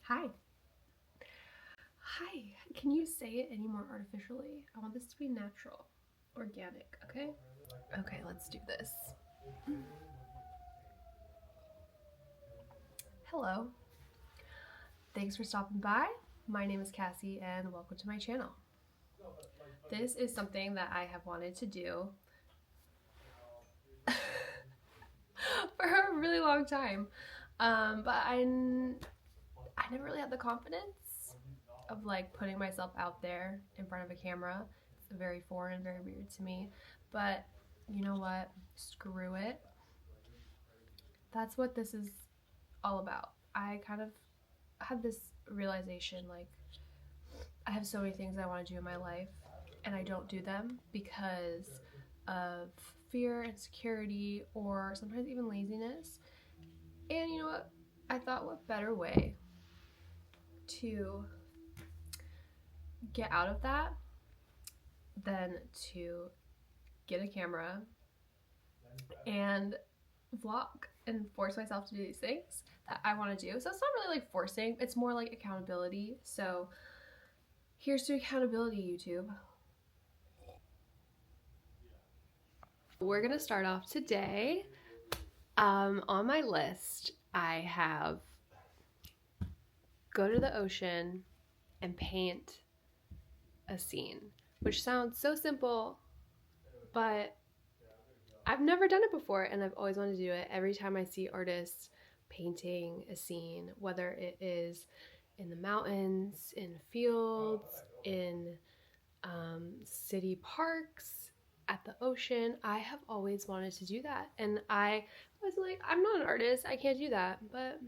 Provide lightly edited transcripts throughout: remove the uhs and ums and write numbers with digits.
Hi. Hi. Can you say it any more artificially? I want this to be natural, organic, okay? Okay, let's do this. Hello. Thanks for stopping by. My name is Cassie and welcome to my channel. This is something that I have wanted to do for a really long time. But I never really had the confidence of like putting myself out there in front of a camera. It's very foreign, very weird to me. But you know what? Screw it. That's what this is all about. I kind of had this realization like I have so many things I want to do in my life and I don't do them because of fear, insecurity, or sometimes even laziness. And you know what? I thought what better way to get out of that than to get a camera and vlog and force myself to do these things that I want to do. So it's not really like forcing, it's more like accountability. So here's to accountability, YouTube. We're gonna start off today. On my list, I have go to the ocean and paint a scene, which sounds so simple, but I've never done it before and I've always wanted to do it. Every time I see artists painting a scene, whether it is in the mountains, in fields, in city parks, at the ocean, I have always wanted to do that. And I was like, I'm not an artist, I can't do that. But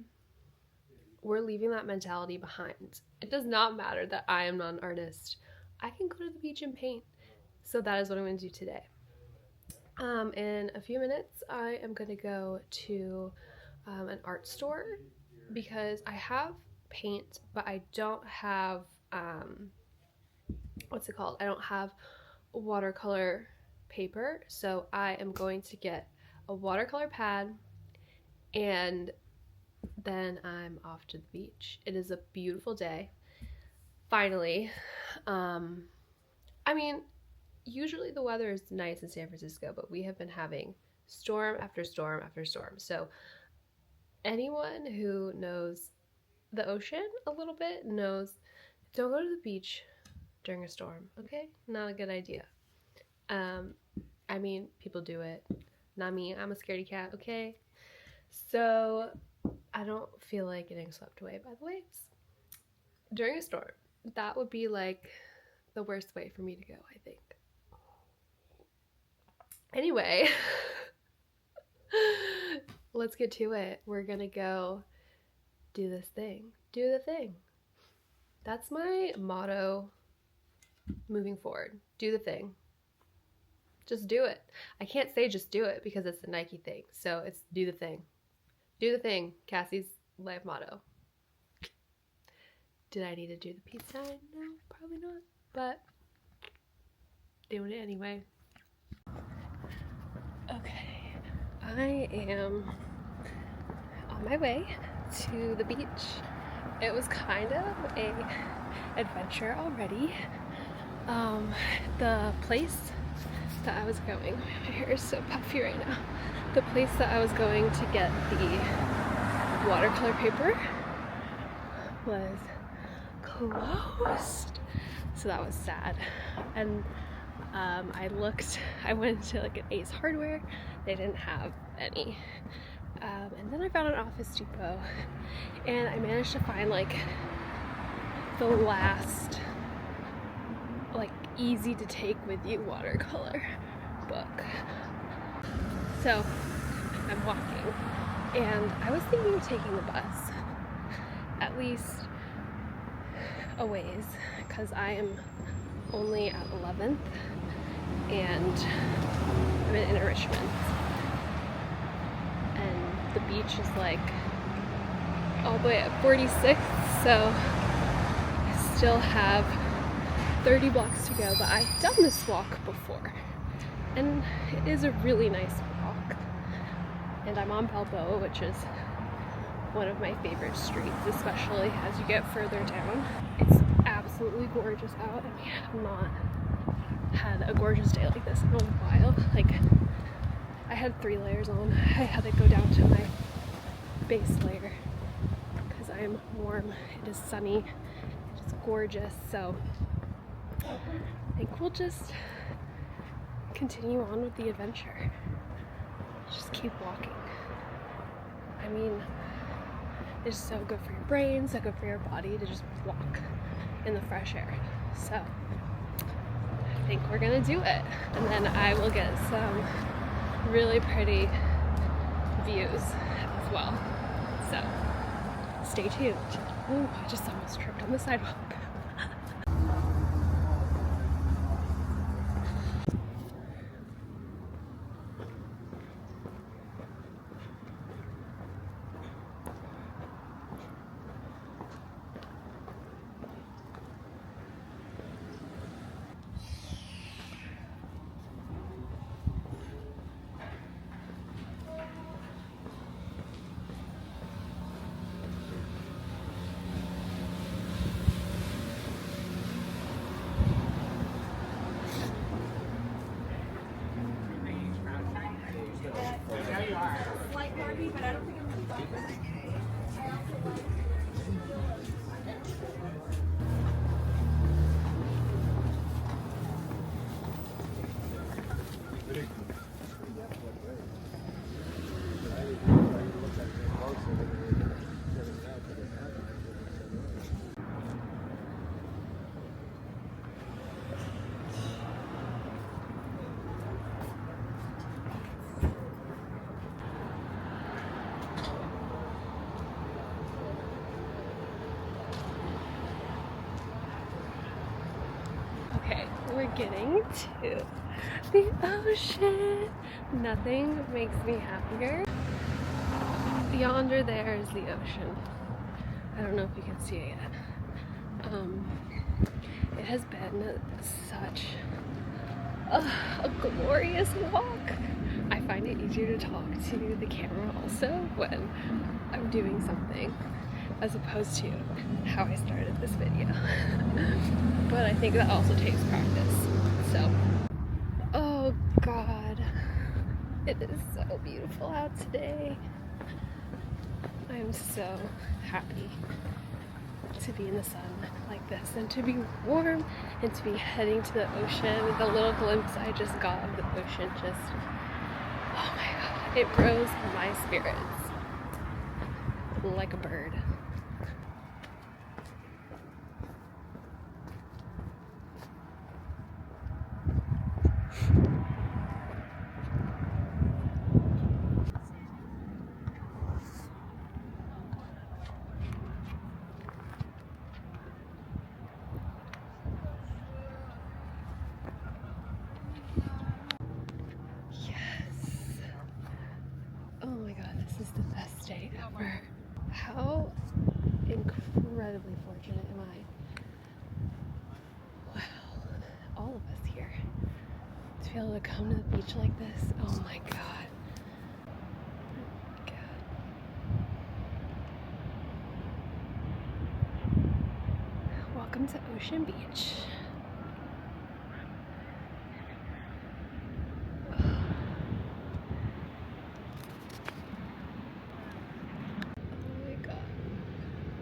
we're leaving that mentality behind. It does not matter that I am not an artist. I can go to the beach and paint. So that is what I'm going to do today. In a few minutes, I am going to go to an art store because I have paint, but I don't have, what's it called? I don't have watercolor paper. So I am going to get a watercolor pad and then I'm off to the beach. It is a beautiful day. Finally. I mean, usually the weather is nice in San Francisco, but we have been having storm after storm after storm. So anyone who knows the ocean a little bit knows don't go to the beach during a storm, okay? Not a good idea. I mean, people do it. Not me. I'm a scaredy cat, okay? So I don't feel like getting swept away by the waves during a storm. That would be like the worst way for me to go, I think. Anyway, let's get to it. We're gonna go do this thing. Do the thing. That's my motto moving forward. Do the thing. Just do it. I can't say just do it because it's the Nike thing. So it's do the thing. Do the thing. Cassie's life motto. Did I need to do the peace sign? No, probably not. But doing it anyway. Okay, I am on my way to the beach. It was kind of a adventure already. The place that I was going, my hair is so puffy right now. The place that I was going to get the watercolor paper was closed. So that was sad. And I went to like an Ace Hardware. They didn't have any. And then I found an Office Depot and I managed to find like the last like easy to take with you watercolor book. So I'm walking and I was thinking of taking the bus at least a ways because I am only at 11th and I'm in Richmond and the beach is like all the way at 46th, so I still have 30 blocks to go, but I've done this walk before and it is a really nice walk. And I'm on Balboa, which is one of my favorite streets, especially as you get further down. It's absolutely gorgeous out, and we have not had a gorgeous day like this in a while. Like, I had 3 layers on. I had to go down to my base layer because I am warm. It is sunny. It is gorgeous. So I think we'll just continue on with the adventure. Just keep walking. I mean, it's so good for your brain, so good for your body to just walk in the fresh air. So I think we're gonna do it. And then I will get some really pretty views as well. So stay tuned. Ooh, I just almost tripped on the sidewalk. But I don't think we're getting to the ocean. Nothing makes me happier. Yonder there is the ocean. I don't know if you can see it yet. It has been such a glorious walk. I find it easier to talk to the camera also when I'm doing something, as opposed to how I started this video. But I think that also takes practice. So, oh God, it is so beautiful out today. I'm so happy to be in the sun like this and to be warm and to be heading to the ocean. The little glimpse I just got of the ocean just, oh my God, it rose my spirits like a bird. This is the best day ever. How incredibly fortunate am I? Wow, all of us here to be able to come to the beach like this. Oh my God. Welcome to Ocean Beach.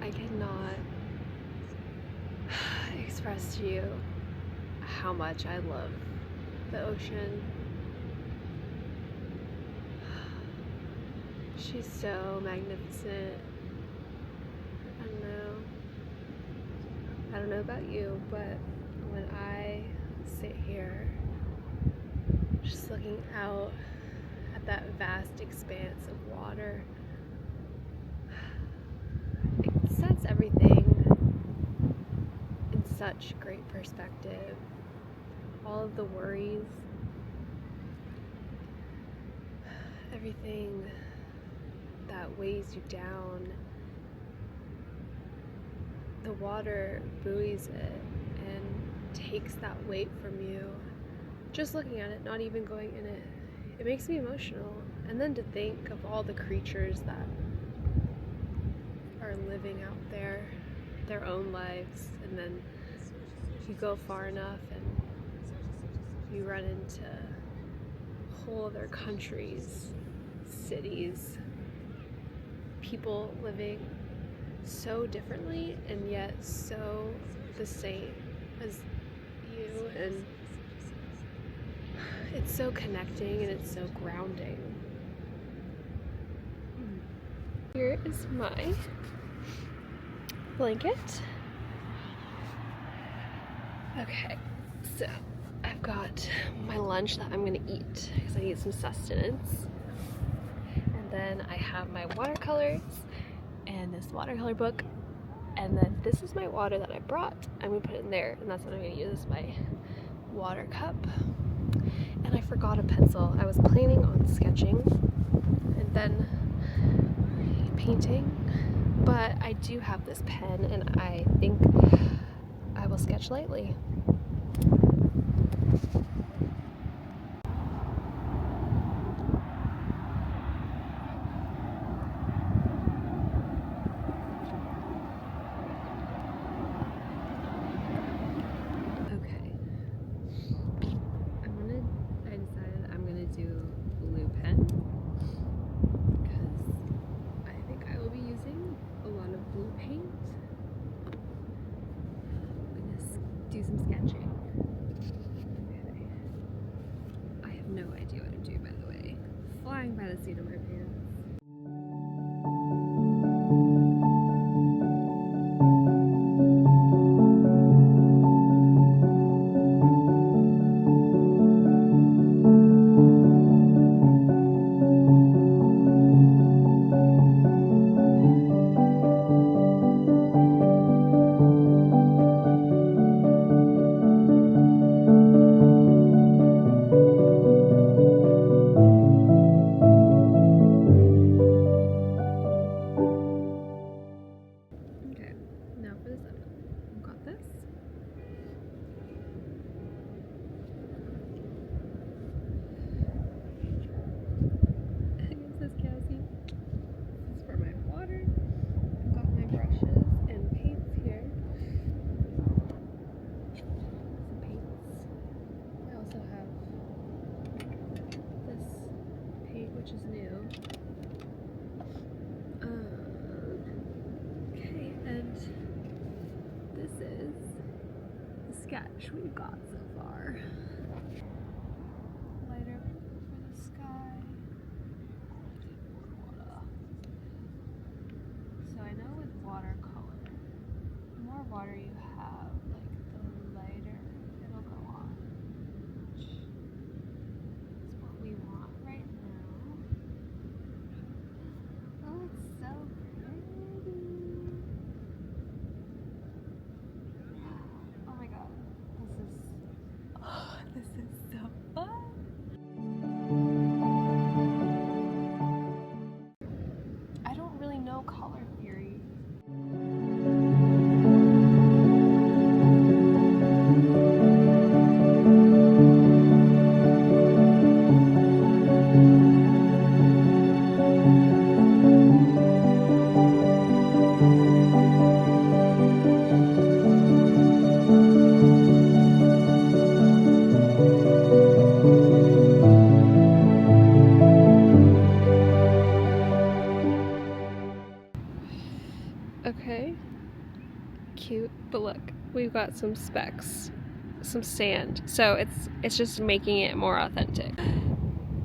I cannot express to you how much I love the ocean. She's so magnificent. I don't know about you, but when I sit here just looking out at that vast expanse of water, sets everything in such great perspective. All of the worries, everything that weighs you down, the water buoys it and takes that weight from you. Just looking at it, not even going in it, it makes me emotional. And then to think of all the creatures that living out there, their own lives, and then you go far enough and you run into whole other countries, cities, people living so differently and yet so the same as you, and it's so connecting and it's so grounding. Here is my blanket. Okay, so I've got my lunch that I'm gonna eat because I need some sustenance. And then I have my watercolors and this watercolor book. And then this is my water that I brought. I'm gonna put it in there, and that's what I'm gonna use as my water cup. And I forgot a pencil. I was planning on sketching and then painting, but I do have this pen and I think I will sketch lightly. I decided I'm gonna do blue pen because I think I will be using a lot of blue paint. I'm gonna do some sketching. Okay. I have no idea what I'm doing, by the way. Flying by the seat of my pants. This is Cassie. This is for my water. I've got my brushes and paints here. Some paints. I also have this paint, which is new. Okay, and this is the sketch we've got so far. Lighter for the sky. So I know with watercolor, the more water you have, like the lighter it'll go on, which is what we want right now. Oh, it's so pretty. Oh my god, this is so fun. I don't really know color theory. Okay, cute, but look, we've got some specks, some sand, so it's just making it more authentic.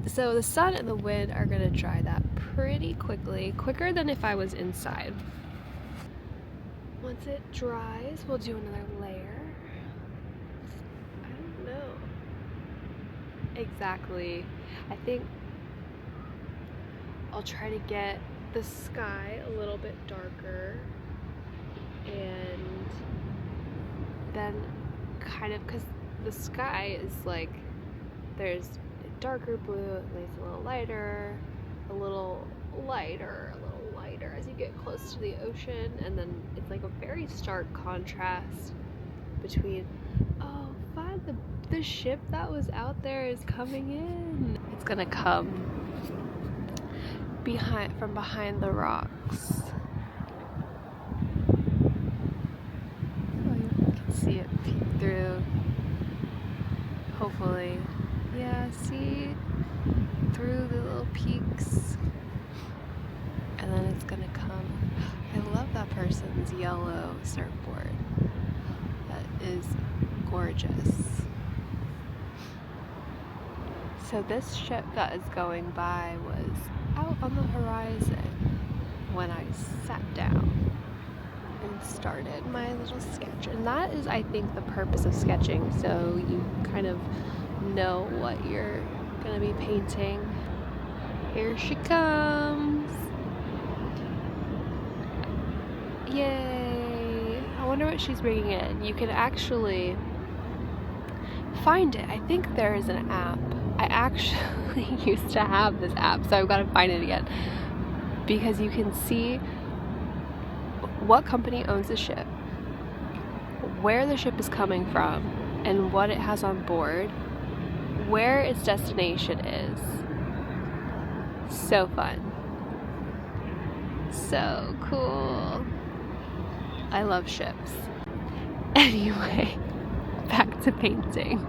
So the sun and the wind are gonna dry that pretty quickly, quicker than if I was inside. Once it dries, we'll do another layer. I don't know exactly. I think I'll try to get the sky a little bit darker, and then kind of, because the sky is like, there's a darker blue, it lays a little lighter, a little lighter, a little lighter as you get close to the ocean, and then it's like a very stark contrast between, oh fun, the ship that was out there is coming in. It's gonna come from behind the rocks. hopefully. Yeah, see? Through the little peaks. And then it's gonna come. I love that person's yellow surfboard. That is gorgeous. So this ship that is going by was out on the horizon when I sat down and started my little sketch. And that is, I think, the purpose of sketching, so you kind of know what you're gonna be painting. Here she comes. Yay! I wonder what she's bringing in. You can actually find it. I think there is an app. I actually used to have this app, so I've got to find it again. Because you can see what company owns the ship, where the ship is coming from, and what it has on board, where its destination is. So fun. So cool. I love ships. Anyway, back to painting.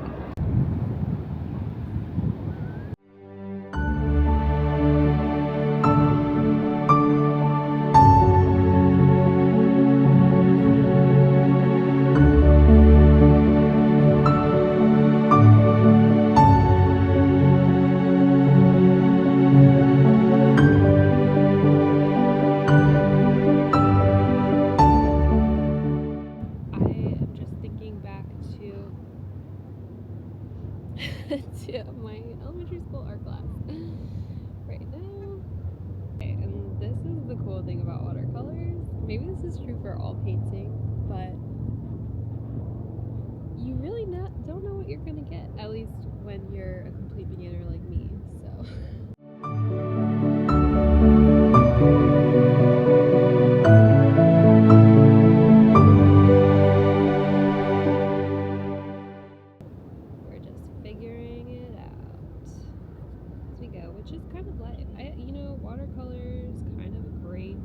To my elementary school art class right now. Okay, and this is the cool thing about watercolors. Maybe this is true for all painting, but you really don't know what you're gonna get, at least when you're a complete beginner like me, so. Which is kind of life. Watercolors kind of a great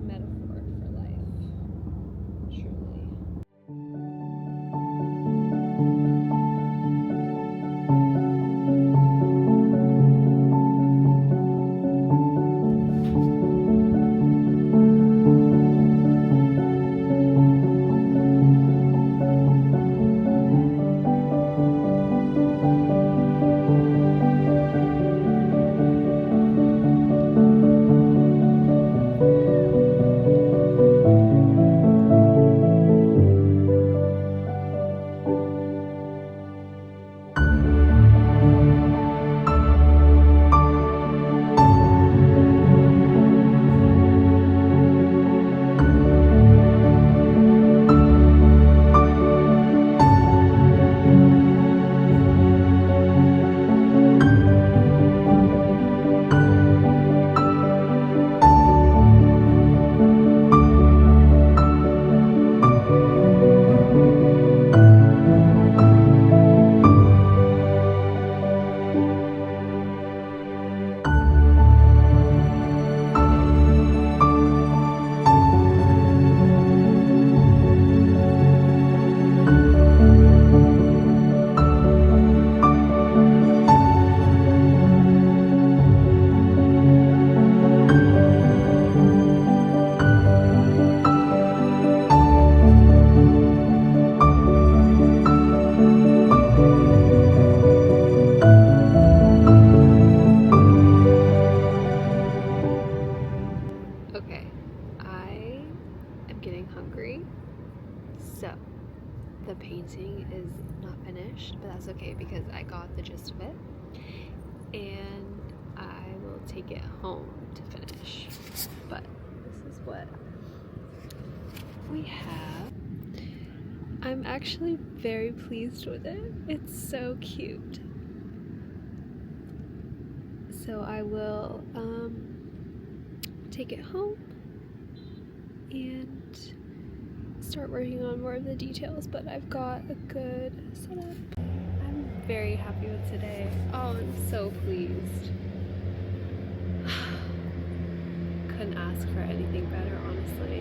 metaphor for life, truly. So, the painting is not finished, but that's okay because I got the gist of it. And I will take it home to finish. But this is what we have. I'm actually very pleased with it. It's so cute. So I will take it home and start working on more of the details, but I've got a good setup. I'm very happy with today. Oh, I'm so pleased. Couldn't ask for anything better, honestly.